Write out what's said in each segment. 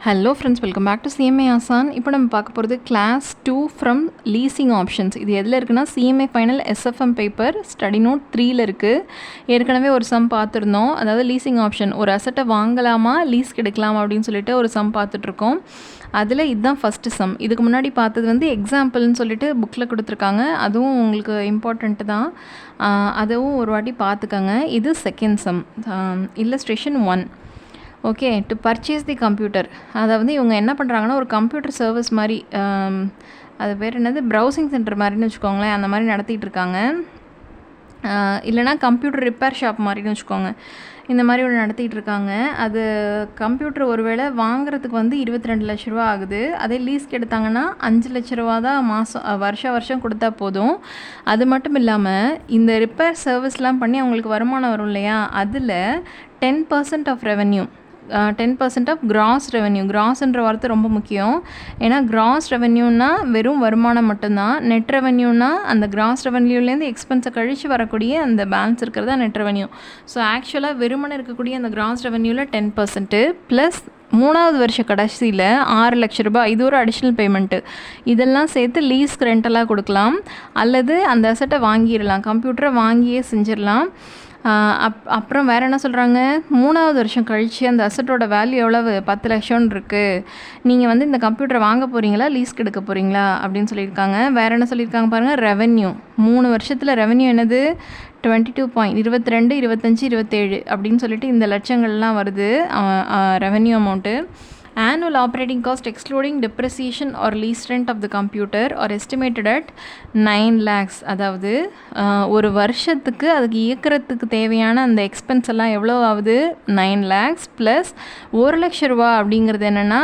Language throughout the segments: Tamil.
Hello friends, welcome back to CMA Aasan. இப்போ நம்ம பார்க்க போகிறது கிளாஸ் 2 ஃப்ரம் லீசிங் ஆப்ஷன்ஸ். இது எதில் இருக்குன்னா CMA final SFM paper study note 3ல் இருக்குது. ஏற்கனவே ஒரு சம் பார்த்துருந்தோம். அதாவது லீசிங் ஆப்ஷன், ஒரு அசட்டை வாங்கலாமா லீஸ்க்கு எடுக்கலாமா அப்படின்னு சொல்லிட்டு ஒரு சம் பார்த்துட்ருக்கோம். அதில் இதுதான் ஃபஸ்ட்டு சம். இதுக்கு முன்னாடி பார்த்தது வந்து எக்ஸாம்பிள்னு சொல்லிட்டு புக்கில் கொடுத்துருக்காங்க. அதுவும் உங்களுக்கு இம்பார்ட்டண்ட்டு தான். அதுவும் ஒரு வாட்டி பார்த்துக்கோங்க. இது second sum, illustration 1. Okay, to purchase the computer. அதாவது இவங்க என்ன பண்ணுறாங்கன்னா, ஒரு கம்ப்யூட்டர் சர்வீஸ் மாதிரி, அது பேர் என்னது, ப்ரௌசிங் சென்டர் மாதிரின்னு வச்சுக்கோங்களேன், அந்த மாதிரி நடத்திட்டு இருக்காங்க. இல்லைனா கம்ப்யூட்டர் ரிப்பேர் ஷாப் மாதிரின்னு வச்சுக்கோங்க. இந்த மாதிரி ஒன்று நடத்திட்டு இருக்காங்க. அது கம்ப்யூட்டர் ஒருவேளை வாங்குறதுக்கு வந்து 22 லட்ச ரூபா ஆகுது. அதே லீஸ்க்கு எடுத்தாங்கன்னா 5 லட்ச ரூபா தான் வருஷம் கொடுத்தா போதும். அது மட்டும் இல்லாமல் இந்த ரிப்பேர் சர்வீஸ்லாம் பண்ணி அவங்களுக்கு வருமானம் வரும் இல்லையா, அதில் 10% of revenue, 10% of gross revenue. கிராஸ்ன்ற வார்த்தை ரொம்ப முக்கியம். ஏன்னா கிராஸ் ரெவென்யூன்னா வெறும் வருமானம் மட்டும்தான். நெட் ரெவென்யூனா அந்த கிராஸ் ரெவென்யூலேருந்து எக்ஸ்பென்ஸை கழித்து வரக்கூடிய அந்த பேலன்ஸ் இருக்கிறது தான் நெட் ரெவென்யூ. ஸோ ஆக்சுவலாக வெறுமனை இருக்கக்கூடிய அந்த கிராஸ் ரெவென்யூவில் 10% ப்ளஸ் 3வது வருஷ கடைசியில் 6 லட்ச ரூபாய், இது ஒரு அடிஷ்னல் பேமெண்ட்டு. இதெல்லாம் சேர்த்து லீஸ்க்கு ரெண்டலாக கொடுக்கலாம், அல்லது அந்த அசட்டை வாங்கிடலாம், கம்ப்யூட்டரை வாங்கியே செஞ்சிடலாம். அப்புறம் வேறு என்ன சொல்கிறாங்க, 3வது வருஷம் கழித்து அந்த அசட்டோட வேல்யூ எவ்வளவு, 10 லட்சம்னு இருக்குது. நீங்கள் வந்து இந்த கம்ப்யூட்டரை வாங்க போகிறீங்களா லீஸ்க்கு எடுக்க போகிறீங்களா அப்படின்னு சொல்லியிருக்காங்க. வேறு என்ன சொல்லியிருக்காங்க பாருங்கள், ரெவென்யூ 3 வருஷத்தில் ரெவென்யூ என்னது, 22 22, 25, 27 அப்படின்னு சொல்லிட்டு இந்த லட்சங்கள்லாம் வருது revenue amount. Annual operating cost excluding depreciation or lease rent of the computer are estimated at 9 lakhs. அதாவது ஒரு வருஷத்துக்கு அதுக்கு இயக்கிறதுக்கு தேவையான அந்த எக்ஸ்பென்ஸ் எல்லாம் எவ்வளோ ஆகுது, 9 lakhs ப்ளஸ் 1 லட்ச ரூபா. அப்படிங்கிறது என்னென்னா,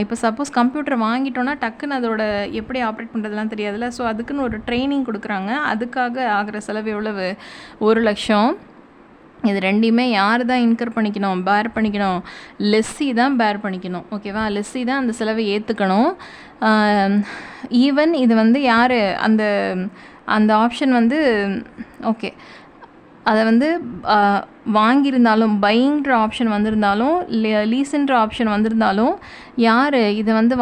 இப்போ சப்போஸ் கம்ப்யூட்டர் வாங்கிட்டோன்னா டக்குன்னு அதோட எப்படி ஆப்ரேட் பண்ணுறதுலாம் தெரியாதுல்ல. ஸோ அதுக்குன்னு ஒரு ட்ரைனிங் கொடுக்குறாங்க. அதுக்காக ஆகிற செலவு எவ்வளவு, 1 லட்சம். இது ரெண்டையுமே யார் தான் இன்கர் பண்ணிக்கணும், பேர் பண்ணிக்கணும், லெஸ்ஸி தான் பேர் பண்ணிக்கணும். ஓகேவா, லெஸ்ஸி தான் அந்த செலவை ஏற்றுக்கணும். ஈவன் இது வந்து யார் அந்த அந்த ஆப்ஷன் வந்து, ஓகே, அதை வந்து வாங்கியிருந்தாலும், பையிங்கிற ஆப்ஷன் வந்திருந்தாலும், லீஸுன்ற ஆப்ஷன் வந்திருந்தாலும் யார் இதை வந்து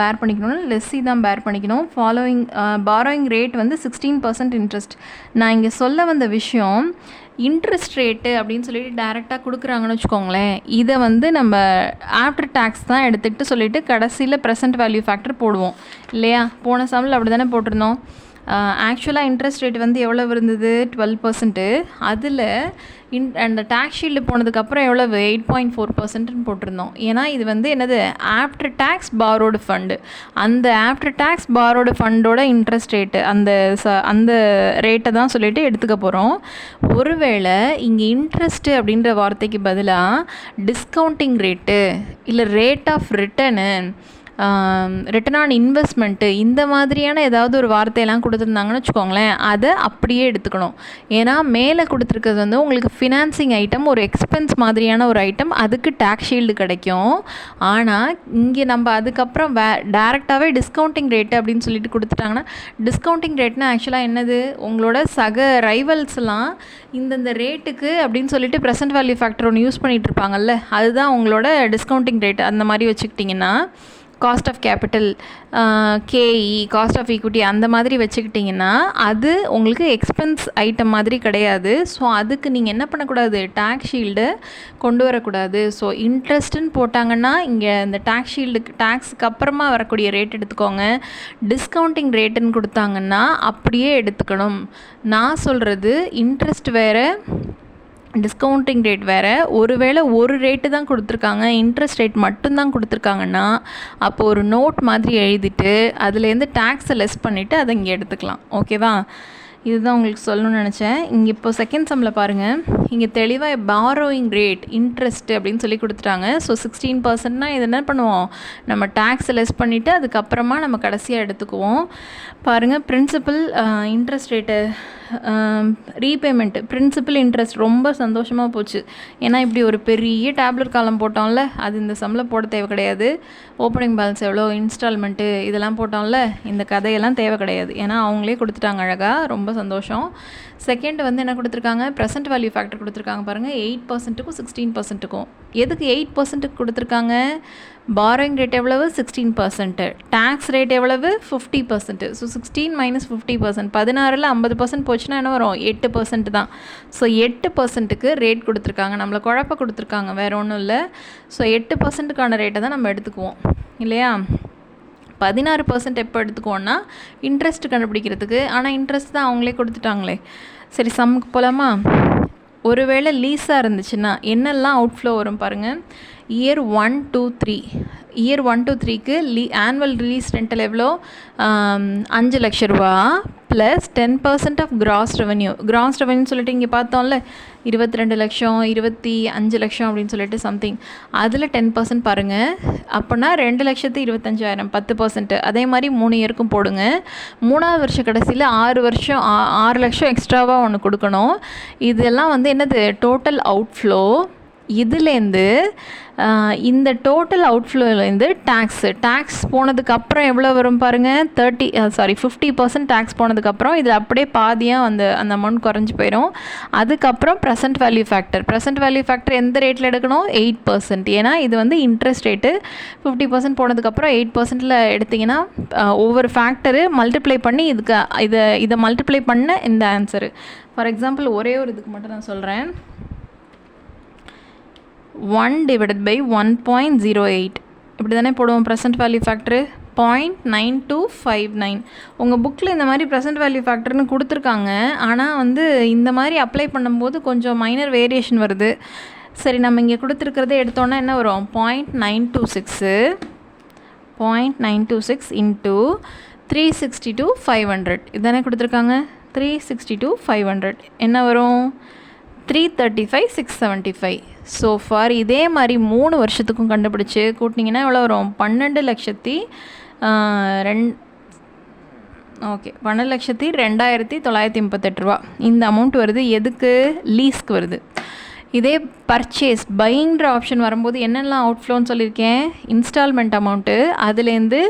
பேர் பண்ணிக்கணும்னா லெஸ்ஸி தான் பேர் பண்ணிக்கணும். ஃபாலோயிங் பாரோயிங் ரேட் வந்து 16% இன்ட்ரெஸ்ட். நான் இங்கே சொல்ல வந்த விஷயம், இன்ட்ரெஸ்ட் ரேட்டு அப்படின்னு சொல்லிட்டு டைரெக்டாக கொடுக்குறாங்கன்னு வச்சுக்கோங்களேன். இதை வந்து நம்ம ஆஃப்டர் டேக்ஸ் தான் எடுத்துக்கிட்டு சொல்லிவிட்டு கடைசியில் ப்ரெசென்ட் வேல்யூ ஃபேக்டர் போடுவோம் இல்லையா. போன சம்மில் அப்படி தானே போட்டிருந்தோம். ஆக்சுவலாக இன்ட்ரெஸ்ட் ரேட் வந்து எவ்வளோ இருந்தது, 12%. அதில் அந்த டேக்ஸ் ஷீல்டு போனதுக்கப்புறம் எவ்வளவு, 8.4%ன்னு போட்டிருந்தோம். ஏன்னா இது வந்து என்னது, ஆஃப்டர் டேக்ஸ் பாரோடு ஃபண்டு. அந்த ஆஃப்டர் டேக்ஸ் பாரோடு ஃபண்டோட இன்ட்ரெஸ்ட் ரேட்டு, அந்த ரேட்டை தான் சொல்லிட்டு எடுத்துக்க போகிறோம். ஒருவேளை இங்கே இன்ட்ரெஸ்ட்டு அப்படின்ற வார்த்தைக்கு பதிலாக டிஸ்கவுண்டிங் ரேட்டு, இல்லை rate of return, return on investment, இந்த மாதிரியான ஏதாவது ஒரு வார்த்தையெல்லாம் கொடுத்துருந்தாங்கன்னு வச்சுக்கோங்களேன், அதை அப்படியே எடுத்துக்கணும். ஏன்னா மேலே கொடுத்துருக்கிறது வந்து உங்களுக்கு ஃபினான்சிங் ஐட்டம், ஒரு எக்ஸ்பென்ஸ் மாதிரியான ஒரு ஐட்டம், அதுக்கு டேக்ஸ் ஷீல்டு கிடைக்கும். ஆனால் இங்கே நம்ம அதுக்கப்புறம் டேரெக்டாகவே டிஸ்கவுண்டிங் ரேட்டு அப்படின்னு சொல்லிட்டு கொடுத்துட்டாங்கன்னா, டிஸ்கவுண்டிங் ரேட்னா ஆக்சுவலாக என்னது, உங்களோட சக ரைவல்ஸ்லாம் இந்தந்த ரேட்டுக்கு அப்படின்னு சொல்லிட்டு ப்ரெசென்ட் வேல்யூ ஃபேக்டர் ஒன்று யூஸ் பண்ணிகிட்டு இருப்பாங்கல்ல, அதுதான் உங்களோட டிஸ்கவுண்டிங் ரேட். அந்த மாதிரி வச்சுக்கிட்டிங்கன்னா, cost of capital, KE, cost of equity, அந்த மாதிரி வச்சுக்கிட்டிங்கன்னா அது உங்களுக்கு எக்ஸ்பென்ஸ் ஐட்டம் மாதிரி கிடையாது. ஸோ அதுக்கு நீங்கள் என்ன பண்ணக்கூடாது, டேக்ஸ் ஷீல்டு கொண்டு வரக்கூடாது. ஸோ இன்ட்ரெஸ்ட்டுன்னு போட்டாங்கன்னா இங்கே இந்த டேக்ஸ் ஷீல்டுக்கு டேக்ஸுக்கு அப்புறமா வரக்கூடிய ரேட் எடுத்துக்கோங்க. டிஸ்கவுண்டிங் ரேட்டுன்னு கொடுத்தாங்கன்னா அப்படியே எடுத்துக்கணும். நான் சொல்கிறது இன்ட்ரெஸ்ட் வேறு, டிஸ்கவுண்டிங் ரேட் வேறு. ஒருவேளை ஒரு ரேட்டு தான் கொடுத்துருக்காங்க, இன்ட்ரெஸ்ட் ரேட் மட்டும்தான் கொடுத்துருக்காங்கன்னா அப்போ ஒரு நோட் மாதிரி எழுதிட்டு அதுலேருந்து டேக்ஸை லெஸ் பண்ணிவிட்டு அதை இங்கே எடுத்துக்கலாம். ஓகேவா, இதுதான் உங்களுக்கு சொல்லணும்னு நினச்சேன். இங்கே இப்போ செகண்ட் சம்மில் பாருங்கள், இங்கே தெளிவாக பாரோயிங் ரேட், இன்ட்ரெஸ்ட்டு அப்படின்னு சொல்லி கொடுத்துட்டாங்க. ஸோ 16%னா இது என்ன பண்ணுவோம், நம்ம டேக்ஸை லெஸ் பண்ணிவிட்டு அதுக்கப்புறமா நம்ம கடைசியாக எடுத்துக்குவோம். பாருங்கள், principal, interest rate, repayment, principal, interest. ரொம்ப சந்தோஷமாக போச்சு. ஏன்னா இப்படி ஒரு பெரிய டேப்லெட் காலம் போட்டோம்ல, அது இந்த சம்மில் போட தேவை கிடையாது. ஓப்பனிங் பேலன்ஸ் எவ்வளோ, இன்ஸ்டால்மெண்ட்டு இதெல்லாம் போட்டோம்ல, இந்த கதையெல்லாம் தேவை கிடையாது. ஏன்னா அவங்களே கொடுத்துட்டாங்க அழகாக. ரொம்ப சந்தோஷம். செகண்ட் வந்து என்ன கொடுத்துருக்காங்க, ப்ரெசென்ட் வேல்யூ ஃபேக்டர் கொடுத்துருக்காங்க பாருங்கள், 8%க்கும் 16%க்கும். எதுக்கு 8%க்கு கொடுத்துருக்காங்க, பாரோயிங் ரேட் எவ்வளவு 16%, டேக்ஸ் ரேட் எவ்வளவு 50%. ஸோ 16 மைனஸ் 50%, 16ல் 50% போச்சுன்னா என்ன வரும் 8% தான். ஸோ 8%க்கு ரேட் கொடுத்துருக்காங்க, நம்மளை குழப்ப கொடுத்துருக்காங்க, வேறு ஒன்றும் இல்லை. ஸோ 8%க்கான ரேட்டை தான் நம்ம எடுத்துக்குவோம் இல்லையா. 16% எப்போ எடுத்துக்குவோன்னா இன்ட்ரெஸ்ட் கண்டுபிடிக்கிறதுக்கு. ஆனால் இன்ட்ரெஸ்ட் தான் அவங்களே கொடுத்துட்டாங்களே. சரி, சம்முக்கு போகலாமா. ஒருவேளை லீஸாக இருந்துச்சுன்னா என்னெல்லாம் அவுட்ஃப்ளோ வரும் பாருங்கள். இயர் 1 to 3, இயர் 1 to 3க்கு ஆனுவல் ரிலீஸ் ரெண்டல் எவ்வளோ 5 லட்ச ரூபா plus 10% of gross revenue. Gross revenue சொல்லிட்டு இங்கே பார்த்தோம்ல 22 லட்சம் 25 லட்சம் அப்படின்னு சொல்லிட்டு சம்திங், அதில் 10% பாருங்கள். அப்போனா 2,25,000 10%. அதே மாதிரி 3 இயருக்கும் போடுங்க. 3ஆவது வருஷ கடைசியில் 6 லட்சம் எக்ஸ்ட்ராவாக ஒன்று கொடுக்கணும். இதெல்லாம் வந்து என்னது டோட்டல் அவுட்ஃப்ளோ. இதுலேருந்து இந்த டோட்டல் அவுட்ஃப்ளோலேருந்து டேக்ஸ் போனதுக்கப்புறம் எவ்வளோ வரும் பாருங்கள். 50% டேக்ஸ் போனதுக்கப்புறம் இதில் அப்படியே பாதியாக அந்த அமௌண்ட் குறைஞ்சி போயிடும். அதுக்கப்புறம் ப்ரெசென்ட் வேல்யூ ஃபேக்டர் எந்த ரேட்டில் எடுக்கணும் 8%. ஏன்னா இது வந்து இன்ட்ரெஸ்ட் ரேட்டு. 50% போனதுக்கப்புறம் 8%ல் எடுத்திங்கன்னா ஒவ்வொரு ஃபேக்டரு மல்டிப்ளை பண்ணி இதை மல்டிப்ளை பண்ண இந்த ஆன்சரு. ஃபார் எக்ஸாம்பிள் ஒரே ஒரு இதுக்கு மட்டும் நான் சொல்கிறேன். 1 divided by 1.08 இப்படி தானே போடுவோம் ப்ரெசென்ட் வேல்யூ ஃபேக்டரு. 0.9259. உங்கள் புக்கில் இந்த மாதிரி ப்ரெசென்ட் வேல்யூ ஃபேக்டர்னு கொடுத்துருக்காங்க. ஆனால் வந்து இந்த மாதிரி அப்ளை பண்ணும்போது கொஞ்சம் மைனர் வேரியேஷன் வருது. சரி, நம்ம இங்கே கொடுத்துருக்கிறதே எடுத்தோன்னா என்ன வரும் 0.926 இன்ட்டு 362,500. இதுதானே கொடுத்துருக்காங்க. 362,500 என்ன வரும் 335,675. ஸோ ஃபார் இதே மாதிரி 3 வருஷத்துக்கும் கண்டுபிடிச்சி கூட்டினீங்கன்னா எவ்வளோ வரும் 12,02,938 ரூபா. இந்த அமௌண்ட் வருது. எதுக்கு லீஸ்க்கு வருது. இதே பர்ச்சேஸ் பையிங்கிற ஆப்ஷன் வரும்போது என்னெல்லாம் அவுட்ஃப்ளோன்னு சொல்லியிருக்கேன். இன்ஸ்டால்மெண்ட் அமௌண்ட்டு, அதுலேருந்து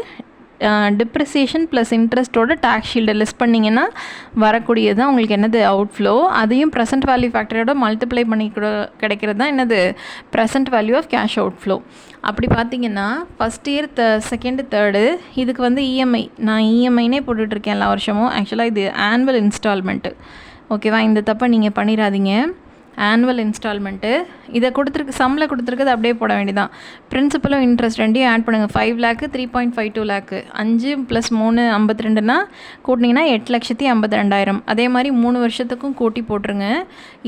டிப்ரிசியேஷன் ப்ளஸ் இன்ட்ரெஸ்ட்டோட டேக்ஸ் ஷீல்டை லெஸ் பண்ணிங்கன்னா வரக்கூடியது தான் உங்களுக்கு என்னது அவுட்ஃப்ளோ. அதையும் ப்ரெசென்ட் வேல்யூ ஃபேக்டரோட மல்டிப்ளை பண்ணி கிடைக்கிறது தான் என்னது present value of cash outflow. அப்படி பார்த்தீங்கன்னா ஃபஸ்ட் இயர் செகண்டு தேர்டு இதுக்கு வந்து இஎம்ஐ, நான் இஎம்ஐனே போட்டுட்ருக்கேன் எல்லா வருஷமும். ஆக்சுவலாக இது ஆனுவல் இன்ஸ்டால்மெண்ட்டு. ஓகேவா, இந்த தப்பை நீங்கள் பண்ணிடாதீங்க. ஆனுவல் இன்ஸ்டால்மெண்ட்டு இதை சம்மில் கொடுத்துருக்குது அப்படியே போட வேண்டியதான். பிரின்சிபலும் இன்ட்ரெஸ்ட் ரெண்டையும் ஆட் பண்ணுங்கள். 5 லேக்கு 3.52 லேக்கு 5 + 3 52னா கூட்டினீங்கன்னா 8,52,000. அதே மாதிரி 3 வருஷத்துக்கும் கூட்டி போட்டுருங்க.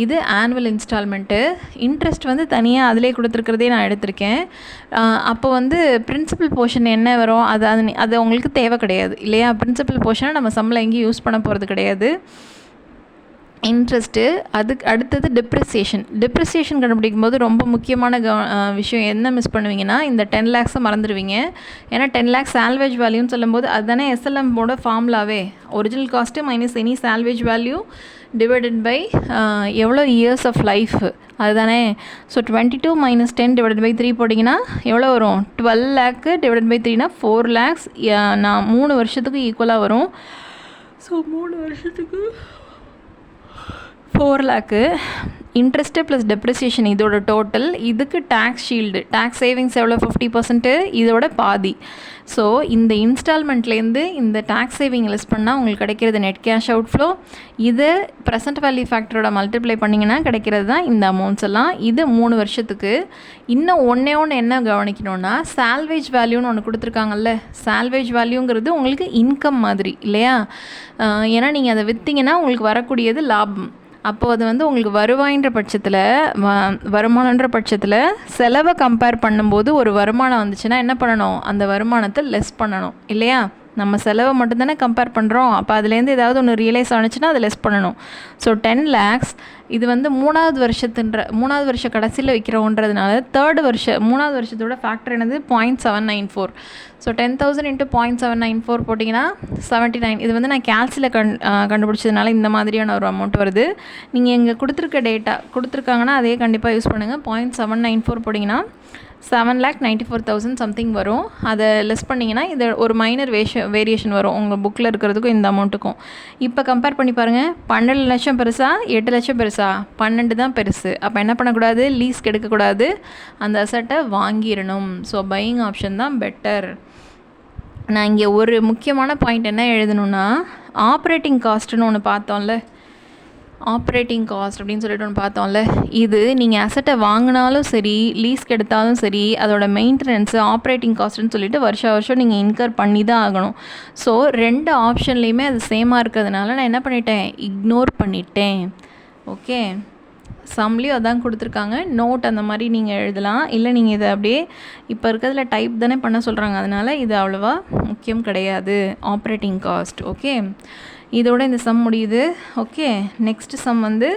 இது ஆனுவல் இன்ஸ்டால்மெண்ட்டு. இன்ட்ரெஸ்ட் வந்து தனியாக அதிலே கொடுத்துருக்கிறதே நான் எடுத்திருக்கேன். அப்போ வந்து பிரின்சிபல் போர்ஷன் என்ன வரும் அது உங்களுக்கு தேவை கிடையாது இல்லையா. பிரின்சிபல் போர்ஷனை நம்ம சம்மில் எங்கேயும் யூஸ் பண்ண போகிறது கிடையாது. இன்ட்ரெஸ்ட்டு, அதுக்கு அடுத்தது டிப்ரிசியேஷன் கண்டுபிடிக்கும் போது ரொம்ப முக்கியமான விஷயம் என்ன மிஸ் பண்ணுவீங்கன்னா இந்த 10 lakhs மறந்துடுவீங்க. ஏன்னா 10 lakhs சால்வேஜ் வேல்யூன்னு சொல்லும்போது அதுதானே எஸ்எல்எம்மோட ஃபார்முலாவே. Original cost minus any salvage value divided by எவ்வளோ இயர்ஸ் ஆஃப் லைஃப் அதுதானே. ஸோ 22 - 10 டிவைடட் பை 3 போட்டிங்கன்னா எவ்வளோ வரும் 12 lakh டிவைடட் பை 3னா 4 lakhs. நான் 3 வருஷத்துக்கு ஈக்குவலாக வரும். ஸோ 3 வருஷத்துக்கு 4 lakh. இன்ட்ரெஸ்ட்டு ப்ளஸ் டெப்ரிசியேஷன் இதோட டோட்டல். இதுக்கு டேக்ஸ் ஷீல்டு, டேக்ஸ் சேவிங்ஸ் எவ்வளோ 50%, இதோட பாதி. ஸோ இந்த இன்ஸ்டால்மெண்ட்லேருந்து இந்த டேக்ஸ் சேவிங் லெஸ் பண்ணால் உங்களுக்கு கிடைக்கிறது நெட் கேஷ் அவுட்ஃப்ளோ. இது ப்ரெசென்ட் வேல்யூ ஃபேக்டரோட மல்டிப்ளை பண்ணிங்கன்னா கிடைக்கிறது தான் இந்த அமௌண்ட்ஸ் எல்லாம். இது 3 வருஷத்துக்கு. இன்னும் ஒன்று என்ன கவனிக்கணும்னா சால்வேஜ் வேல்யூன்னு ஒன்று கொடுத்துருக்காங்கல்ல. சால்வேஜ் வேல்யூங்கிறது உங்களுக்கு இன்கம் மாதிரி இல்லையா. ஏன்னா நீங்கள் அதை விற்றீங்கன்னா உங்களுக்கு வரக்கூடியது லாபம். அப்போது அது வந்து உங்களுக்கு வருமானன்ற பட்சத்தில் செலவை கம்பேர் பண்ணும்போது ஒரு வருமானம் வந்துச்சுன்னா என்ன பண்ணணும், அந்த வருமானத்தை லெஸ் பண்ணணும் இல்லையா. நம்ம செலவை மட்டும்தானே கம்பேர் பண்ணுறோம். அப்போ அதுலேருந்து ஏதாவது ஒன்று ரியலைஸ் ஆனிச்சுன்னா அதை லெஸ் பண்ணணும். ஸோ 10 lakhs இது வந்து 3வது வருஷ கடைசியில் வைக்கிறோன்றதுனால 3வது வருஷத்தோட ஃபேக்டர் என்னது 0.794. ஸோ 10,000 × 0.794 போட்டிங்கன்னா 79. இது வந்து நான் கேல்சியில் கண்டுபிடிச்சதுனால இந்த மாதிரியான ஒரு அமௌண்ட் வருது. நீங்கள் இங்கே கொடுத்துருக்காங்கன்னா அதே கண்டிப்பாக யூஸ் பண்ணுங்கள். 0.794 போட்டிங்கன்னா 7,94,000 சம்திங் வரும். அதை லெஸ் பண்ணிங்கன்னா இது ஒரு மைனர் வேரியேஷன் வரும் உங்கள் புக்கில் இருக்கிறதுக்கும் இந்த அமௌண்ட்டுக்கும். இப்போ கம்பேர் பண்ணி பாருங்கள், 12 லட்சம் பெருசா 8 லட்சம் பெருசா? 12 தான் பெருசு. அப்போ என்ன பண்ணக்கூடாது, லீஸ்க்கு எடுக்கக்கூடாது, அந்த அசட்டை வாங்கிடணும். ஸோ பையிங் ஆப்ஷன் தான் பெட்டர். நான் இங்கே ஒரு முக்கியமான பாயிண்ட் என்ன எழுதணுன்னா, ஆப்ரேட்டிங் காஸ்ட்டுன்னு ஒன்று பார்த்தோம்ல, ஆப்ரேட்டிங் காஸ்ட் அப்படின்னு சொல்லிட்டு ஒன்று பார்த்தோம்ல, இது நீங்கள் அசட்டை வாங்கினாலும் சரி லீஸ்க்கு எடுத்தாலும் சரி அதோட மெயின்டெனன்ஸு ஆப்ரேட்டிங் காஸ்ட்டுன்னு சொல்லிட்டு வருஷம் நீங்கள் இன்கர் பண்ணி தான் ஆகணும். ஸோ 2 ஆப்ஷன்லேயுமே அது சேமாக இருக்கிறதுனால நான் என்ன பண்ணிட்டேன், இக்னோர் பண்ணிட்டேன். ஓகே, சம்லேயும் அதான் கொடுத்துருக்காங்க. நோட் அந்த மாதிரி நீங்கள் எழுதலாம், இல்லை நீங்கள் இதை அப்படியே இப்போ இருக்கிறதுல டைப் தானே பண்ண சொல்கிறாங்க, அதனால் இது அவ்வளோவா முக்கியம் கிடையாது ஆப்ரேட்டிங் காஸ்ட். ஓகே, இதோட இந்த சம் முடியுது. ஓகே, நெக்ஸ்ட் சம் வந்து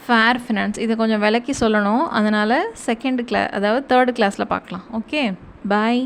ஃபேர் ஃபினான்ஸ். இதை கொஞ்சம் விளக்கி சொல்லணும், அதனால் செகண்ட் கிளாஸ் அதாவது தேர்டு கிளாஸில் பார்க்கலாம். ஓகே, பாய்.